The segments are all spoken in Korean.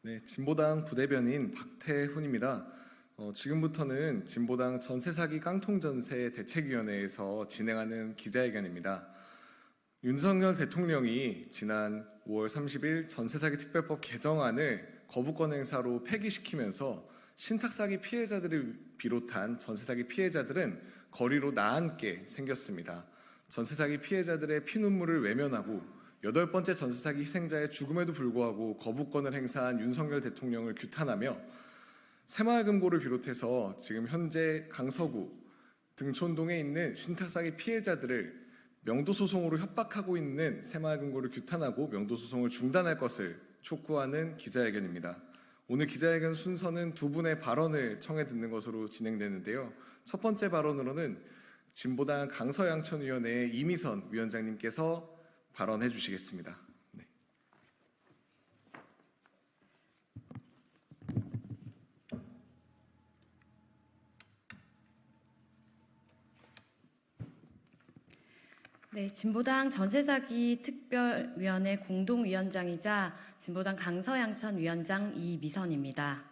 네, 진보당 부대변인 박태훈입니다. 지금부터는 진보당 전세사기 깡통전세 대책위원회에서 진행하는 기자회견입니다. 윤석열 대통령이 지난 5월 30일 전세사기 특별법 개정안을 거부권 행사로 폐기시키면서 신탁사기 피해자들을 비롯한 전세사기 피해자들은 거리로 나앉게 생겼습니다. 전세사기 피해자들의 피눈물을 외면하고 8번째 전세사기 희생자의 죽음에도 불구하고 거부권을 행사한 윤석열 대통령을 규탄하며 새마을금고를 비롯해서 지금 현재 강서구, 등촌동에 있는 신탁사기 피해자들을 명도소송으로 협박하고 있는 새마을금고를 규탄하고 명도소송을 중단할 것을 촉구하는 기자회견입니다. 오늘 기자회견 순서는 두 분의 발언을 청해 듣는 것으로 진행되는데요. 첫 번째 발언으로는 진보당 강서양천위원회의 이미선 위원장님께서 발언해 주시겠습니다. 네, 진보당 전세사기 특별위원회 공동위원장이자 진보당 강서양천 위원장 이미선입니다.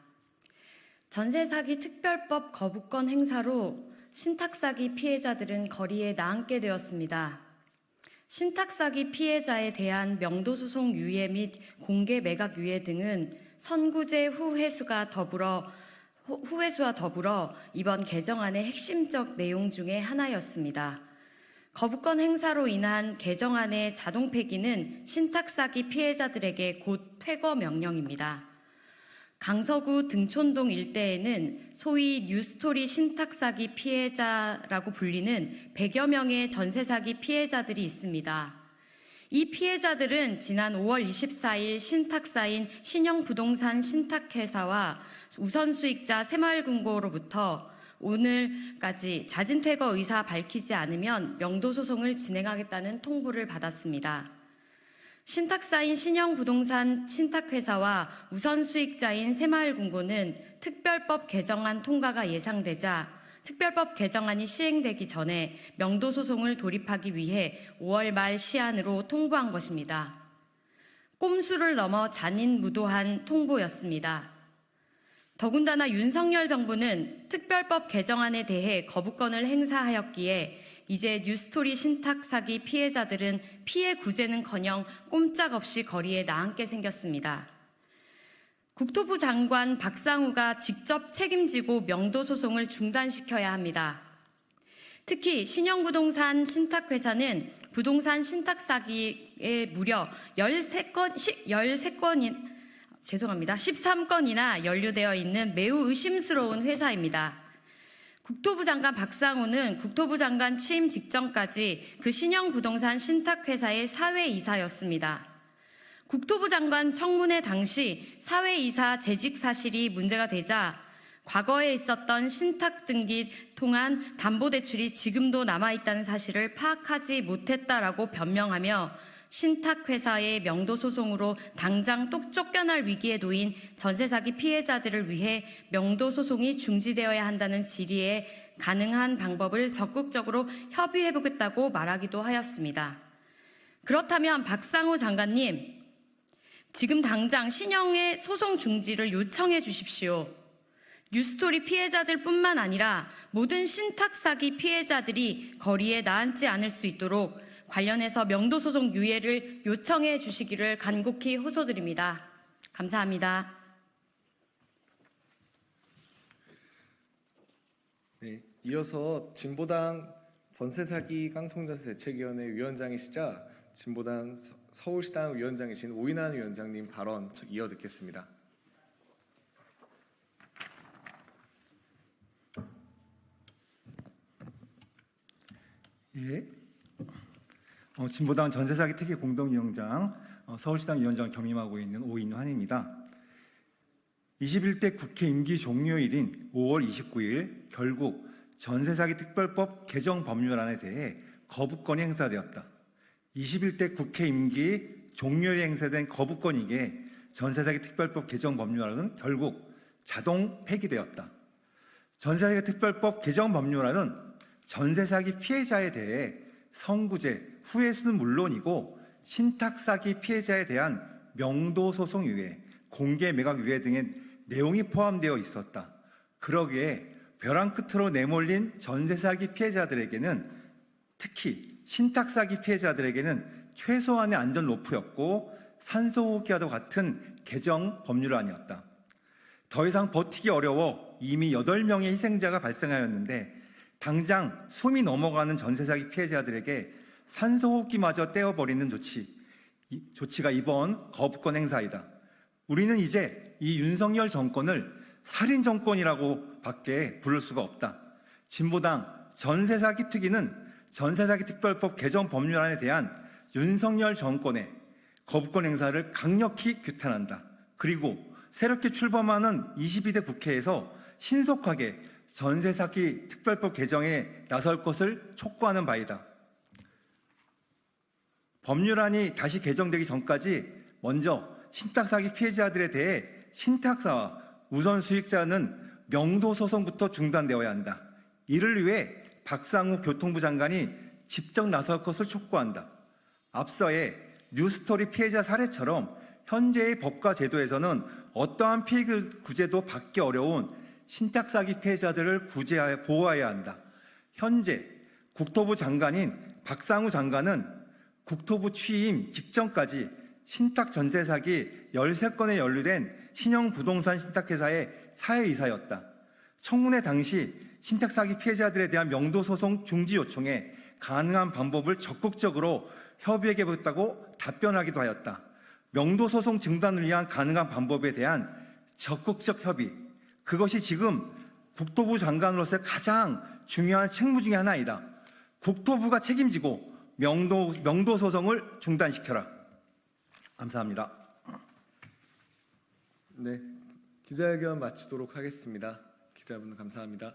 전세사기 특별법 거부권 행사로 신탁사기 피해자들은 거리에 나앉게 되었습니다. 신탁사기 피해자에 대한 명도소송 유예 및 공개 매각 유예 등은 선구제 후회수와 더불어 이번 개정안의 핵심적 내용 중에 하나였습니다. 거부권 행사로 인한 개정안의 자동 폐기는 신탁사기 피해자들에게 곧 퇴거 명령입니다. 강서구 등촌동 일대에는 소위 뉴스토리 신탁사기 피해자라고 불리는 100여 명의 전세사기 피해자들이 있습니다. 이 피해자들은 지난 5월 24일 신탁사인 신영부동산 신탁회사와 우선수익자 새마을금고로부터 오늘까지 자진퇴거 의사 밝히지 않으면 명도소송을 진행하겠다는 통보를 받았습니다. 신탁사인 신영부동산 신탁회사와 우선수익자인 새마을금고는 특별법 개정안 통과가 예상되자 특별법 개정안이 시행되기 전에 명도소송을 돌입하기 위해 5월 말 시한으로 통보한 것입니다. 꼼수를 넘어 잔인무도한 통보였습니다. 더군다나 윤석열 정부는 특별법 개정안에 대해 거부권을 행사하였기에 이제 뉴스토리 신탁사기 피해자들은 피해 구제는커녕 꼼짝없이 거리에 나앉게 생겼습니다. 국토부 장관 박상우가 직접 책임지고 명도소송을 중단시켜야 합니다. 특히 신영부동산 신탁회사는 부동산 신탁사기에 무려 13건이나 연루되어 있는 매우 의심스러운 회사입니다. 국토부 장관 박상우는 국토부 장관 취임 직전까지 그 신영부동산 신탁회사의 사회이사였습니다. 국토부 장관 청문회 당시 사회이사 재직 사실이 문제가 되자 과거에 있었던 신탁 등기 통한 담보대출이 지금도 남아있다는 사실을 파악하지 못했다라고 변명하며 신탁회사의 명도소송으로 당장 똑 쫓겨날 위기에 놓인 전세사기 피해자들을 위해 명도소송이 중지되어야 한다는 질의에 가능한 방법을 적극적으로 협의해보겠다고 말하기도 하였습니다. 그렇다면 박상우 장관님, 지금 당장 신영의 소송 중지를 요청해 주십시오. 뉴스토리 피해자들 뿐만 아니라 모든 신탁사기 피해자들이 거리에 나앉지 않을 수 있도록 관련해서 명도소송 유예를 요청해 주시기를 간곡히 호소드립니다. 감사합니다. 네, 이어서 진보당 전세사기 깡통전세 대책위원회 위원장이시자 진보당 서울시당 위원장이신 오인환 위원장님 발언 이어 듣겠습니다. 예. 진보당 전세사기 특위 공동위원장, 서울시당 위원장을 겸임하고 있는 오인환입니다. 21대 국회 임기 종료일인 5월 29일 결국 전세사기 특별법 개정 법률안에 대해 거부권이 행사되었다. 21대 국회 임기 종료일에 행사된 거부권이기에 전세사기 특별법 개정 법률안은 결국 자동 폐기되었다. 전세사기 특별법 개정 법률안은 전세사기 피해자에 대해 선구제, 후회수는 물론이고 신탁사기 피해자에 대한 명도 소송 유예, 공개 매각 유예 등의 내용이 포함되어 있었다. 그러기에 벼랑 끝으로 내몰린 전세 사기 피해자들에게는, 특히 신탁 사기 피해자들에게는 최소한의 안전 로프였고 산소호흡기와도 같은 개정 법률안이었다. 더 이상 버티기 어려워 이미 8명의 희생자가 발생하였는데 당장 숨이 넘어가는 전세 사기 피해자들에게 산소호흡기마저 떼어버리는 조치가 이번 거부권 행사이다. 우리는 이제 이 윤석열 정권을 살인 정권이라고 밖에 부를 수가 없다. 진보당 전세사기 특위는 전세사기 특별법 개정 법률안에 대한 윤석열 정권의 거부권 행사를 강력히 규탄한다. 그리고 새롭게 출범하는 22대 국회에서 신속하게 전세사기 특별법 개정에 나설 것을 촉구하는 바이다. 법률안이 다시 개정되기 전까지 먼저 신탁사기 피해자들에 대해 신탁사와 우선수익자는 명도소송부터 중단되어야 한다. 이를 위해 박상우 교통부 장관이 직접 나설 것을 촉구한다. 앞서의 뉴스토리 피해자 사례처럼 현재의 법과 제도에서는 어떠한 피해 구제도 받기 어려운 신탁사기 피해자들을 보호해야 한다. 현재 국토부 장관인 박상우 장관은 국토부 취임 직전까지 신탁 전세 사기 13건에 연루된 신형 부동산 신탁회사의 사회이사였다. 청문회 당시 신탁 사기 피해자들에 대한 명도 소송 중지 요청에 가능한 방법을 적극적으로 협의해보겠다고 답변하기도 하였다. 명도 소송 중단을 위한 가능한 방법에 대한 적극적 협의, 그것이 지금 국토부 장관으로서의 가장 중요한 책무 중에 하나이다. 국토부가 책임지고 명도 소송을 중단시켜라. 감사합니다. 네, 기자회견 마치도록 하겠습니다. 기자분 감사합니다.